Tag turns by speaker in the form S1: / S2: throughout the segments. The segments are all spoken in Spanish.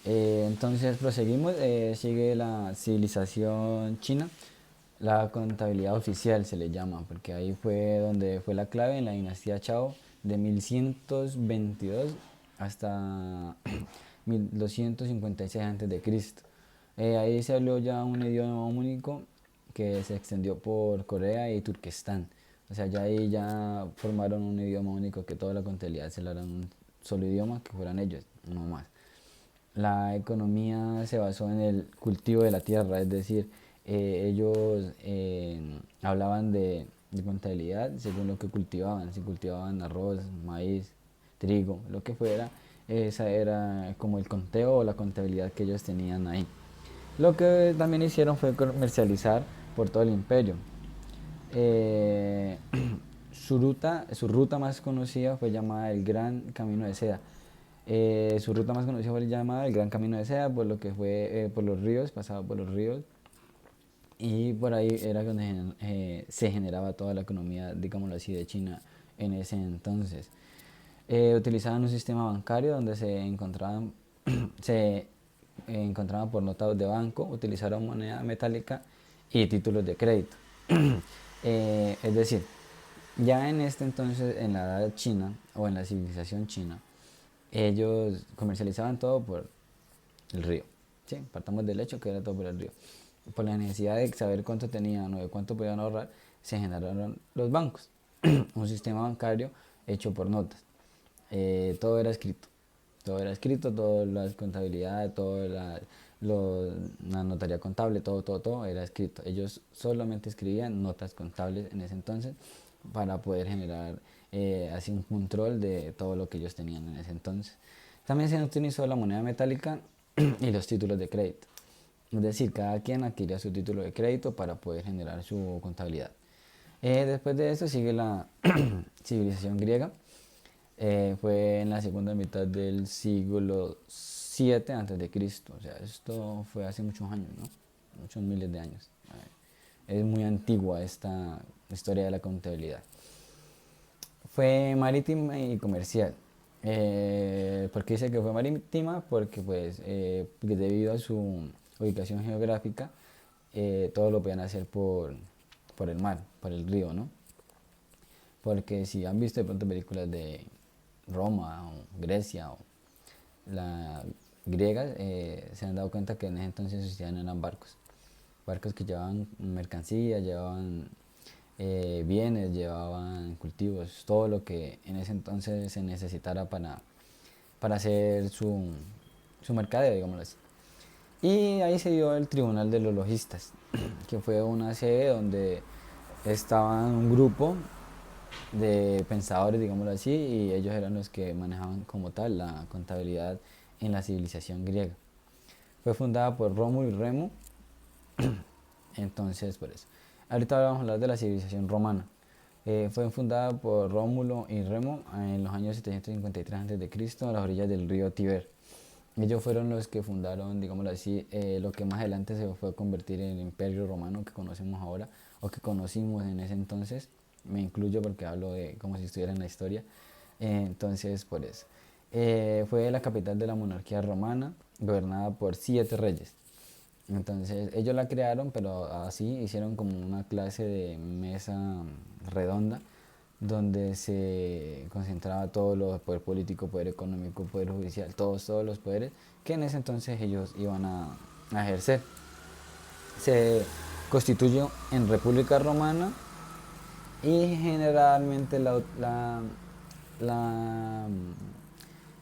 S1: Entonces proseguimos, sigue la civilización china, la contabilidad oficial se le llama, porque ahí fue donde fue la clave en la dinastía Chao de 1122 hasta 1256 a.C. Ahí se habló ya un idioma único que se extendió por Corea y Turquestán. O sea, ya ahí ya formaron un idioma único que toda la contabilidad se la era un solo idioma, que fueran ellos, no más. La economía se basó en el cultivo de la tierra, es decir, ellos hablaban de contabilidad según lo que cultivaban, si cultivaban arroz, maíz, trigo, lo que fuera, esa era como el conteo o la contabilidad que ellos tenían ahí. Lo que también hicieron fue comercializar por todo el imperio. Eh, su ruta más conocida fue llamada el Gran Camino de Seda. Su ruta más conocida fue llamada el Gran Camino de Seda, por lo que fue por los ríos, pasaba por los ríos, y por ahí era donde se generaba toda la economía, digámoslo así, de China en ese entonces. Utilizaban un sistema bancario donde se encontraban por notas de banco, utilizaron moneda metálica y títulos de crédito. Es decir, ya en este entonces, en la edad china o en la civilización china, ellos comercializaban todo por el río. ¿Sí? Partamos del hecho que era todo por el río. Por la necesidad de saber cuánto tenían o de cuánto podían ahorrar, se generaron los bancos. Un sistema bancario hecho por notas. Todo era escrito. Todo era escrito, todas las contabilidades, la notaría contable, todo era escrito. Ellos solamente escribían notas contables en ese entonces para poder generar así un control de todo lo que ellos tenían en ese entonces. También se utilizó la moneda metálica y los títulos de crédito. Es decir, cada quien adquiría su título de crédito para poder generar su contabilidad. Después de eso sigue la civilización griega. Fue en la segunda mitad del siglo 7 antes de Cristo. O sea, esto fue hace muchos años, ¿no? Muchos miles de años. Es muy antigua esta historia de la contabilidad. Fue marítima y comercial. ¿Por qué dice que fue marítima? Porque pues debido a su ubicación geográfica, todo lo podían hacer por el mar, por el río, ¿no? Porque si han visto de pronto películas de Roma o Grecia o la griega, se han dado cuenta que en ese entonces existían eran barcos. Barcos que llevaban mercancía, llevaban bienes, llevaban cultivos, todo lo que en ese entonces se necesitara para hacer su mercadeo, digámoslo así. Y ahí se dio el Tribunal de los Logistas, que fue una sede donde estaban un grupo de pensadores, digámoslo así, y ellos eran los que manejaban como tal la contabilidad en la civilización griega. Fue fundada por Rómulo y Remo, entonces por eso. Ahorita vamos a hablar de la civilización romana. Fue fundada por Rómulo y Remo en los años 753 a.C. a las orillas del río Tíber. Ellos fueron los que fundaron, digámoslo así, lo que más adelante se fue a convertir en el Imperio Romano que conocemos ahora, o que conocimos en ese entonces. Me incluyo porque hablo de como si estuviera en la historia. Entonces, por eso. Fue la capital de la monarquía romana, gobernada por 7 reyes. Entonces, ellos la crearon, pero así hicieron como una clase de mesa redonda donde se concentraba todo el poder político, poder económico, poder judicial, todos los poderes que en ese entonces ellos iban a ejercer. Se constituyó en República Romana y generalmente la,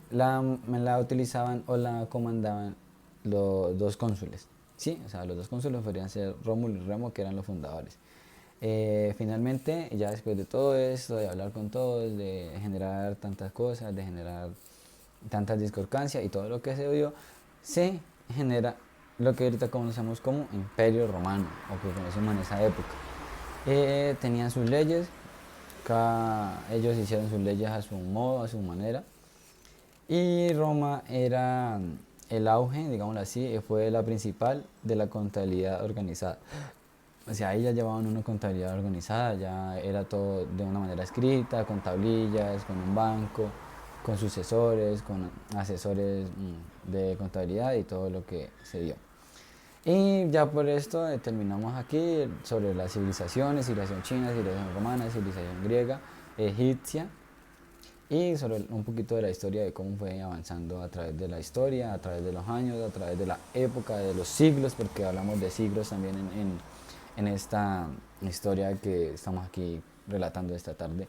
S1: la utilizaban o la comandaban los dos cónsules. Sí, o sea, los dos cónsules podrían ser Rómulo y Remo, que eran los fundadores. Finalmente, ya después de todo esto, de hablar con todos, de generar tantas cosas, de generar tantas discordancias y todo lo que se dio, se genera lo que ahorita conocemos como Imperio Romano, o que conocemos en esa época. Tenían sus leyes, ellos hicieron sus leyes a su modo, a su manera, y Roma era el auge, digámoslo así, fue la principal de la contabilidad organizada. O sea, ahí ya llevaban una contabilidad organizada, ya era todo de una manera escrita, con tablillas, con un banco, con sucesores, con asesores de contabilidad y todo lo que se dio. Y ya por esto terminamos aquí sobre las civilizaciones, civilización china, civilización romana, civilización griega, egipcia, y sobre un poquito de la historia de cómo fue avanzando a través de la historia, a través de los años, a través de la época, de los siglos, porque hablamos de siglos también en esta historia que estamos aquí relatando esta tarde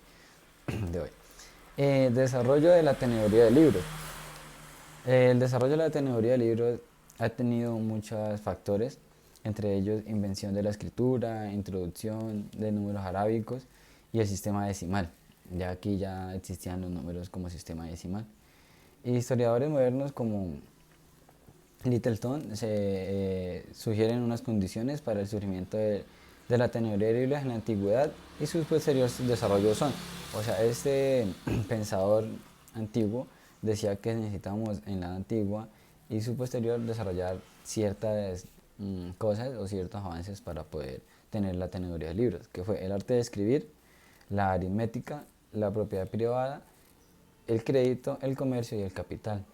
S1: de hoy. Desarrollo de la tenedoría de libros. El desarrollo de la tenedoría de libros ha tenido muchos factores, entre ellos invención de la escritura, introducción de números arábicos y el sistema decimal. Ya aquí ya existían los números como sistema decimal. Historiadores modernos como Littleton sugieren unas condiciones para el surgimiento de la tenedoría de libros en la antigüedad y sus posteriores desarrollos son, o sea, este pensador antiguo decía que necesitábamos en la antigua y su posterior desarrollar ciertas cosas o ciertos avances para poder tener la tenedoría de libros, que fue el arte de escribir, la aritmética, la propiedad privada, el crédito, el comercio y el capital.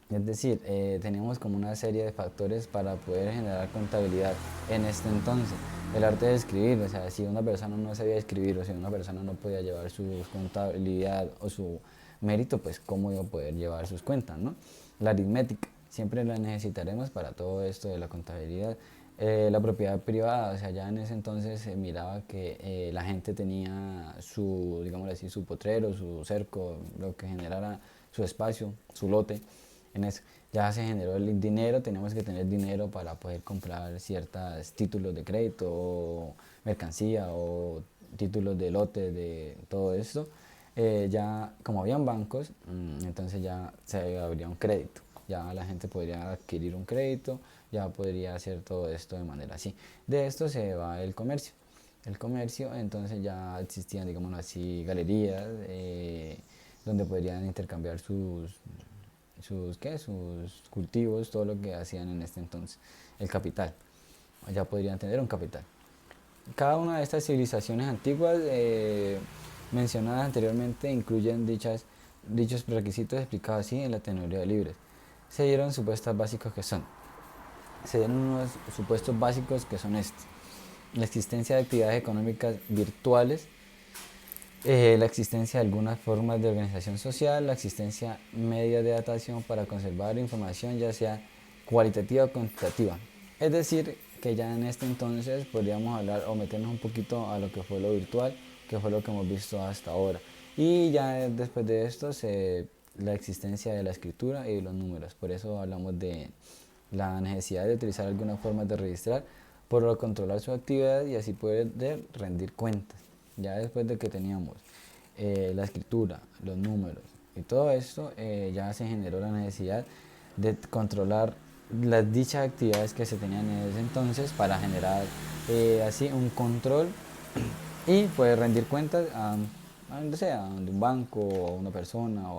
S1: Es decir, teníamos como una serie de factores para poder generar contabilidad en este entonces. El arte de escribir, o sea, si una persona no sabía escribir o si una persona no podía llevar su contabilidad o su mérito, pues cómo iba a poder llevar sus cuentas, ¿no? La aritmética, siempre la necesitaremos para todo esto de la contabilidad. La propiedad privada, o sea, ya en ese entonces se miraba que la gente tenía su, digámoslo así, su potrero, su cerco, lo que generara su espacio, su lote. En eso ya se generó el dinero, tenemos que tener dinero para poder comprar ciertos títulos de crédito o mercancía o títulos de lote de todo esto. Ya como habían bancos, entonces ya se abría un crédito, ya la gente podría adquirir un crédito, ya podría hacer todo esto de manera así. De esto se va el comercio. El comercio, entonces ya existían, digamos así, galerías donde podrían intercambiar sus cultivos, todo lo que hacían en este entonces, el capital. Ya podrían tener un capital. Cada una de estas civilizaciones antiguas mencionadas anteriormente incluyen dichos requisitos explicados así en la teoría de libres. Se dieron supuestos básicos que son. Se dieron unos supuestos básicos que son estos. La existencia de actividades económicas virtuales, la existencia de algunas formas de organización social, la existencia media de datación para conservar información ya sea cualitativa o cuantitativa. Es decir, que ya en este entonces podríamos hablar o meternos un poquito a lo que fue lo virtual, que fue lo que hemos visto hasta ahora. Y ya después de esto, la existencia de la escritura y de los números. Por eso hablamos de la necesidad de utilizar alguna forma de registrar, por controlar su actividad y así poder rendir cuentas. Ya después de que teníamos la escritura, los números y todo esto, ya se generó la necesidad de controlar las dichas actividades que se tenían en ese entonces para generar así un control y poder rendir cuentas no sé, a un banco o a una persona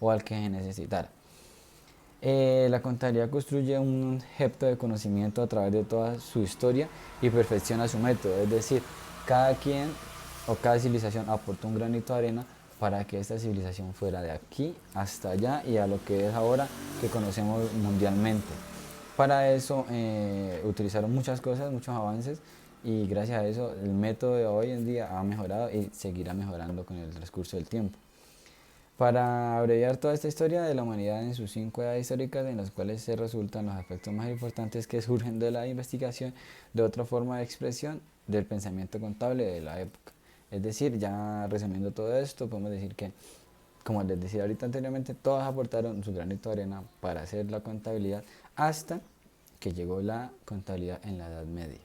S1: o al que necesitara. La contabilidad construye un objeto de conocimiento a través de toda su historia y perfecciona su método, es decir, cada quien o cada civilización aportó un granito de arena para que esta civilización fuera de aquí hasta allá y a lo que es ahora que conocemos mundialmente. Para eso utilizaron muchas cosas, muchos avances y gracias a eso el método de hoy en día ha mejorado y seguirá mejorando con el transcurso del tiempo. Para abreviar toda esta historia de la humanidad en sus 5 edades históricas en las cuales se resultan los aspectos más importantes que surgen de la investigación de otra forma de expresión del pensamiento contable de la época. Es decir, ya resumiendo todo esto, podemos decir que, como les decía ahorita anteriormente, todos aportaron su granito de arena para hacer la contabilidad hasta que llegó la contabilidad en la Edad Media.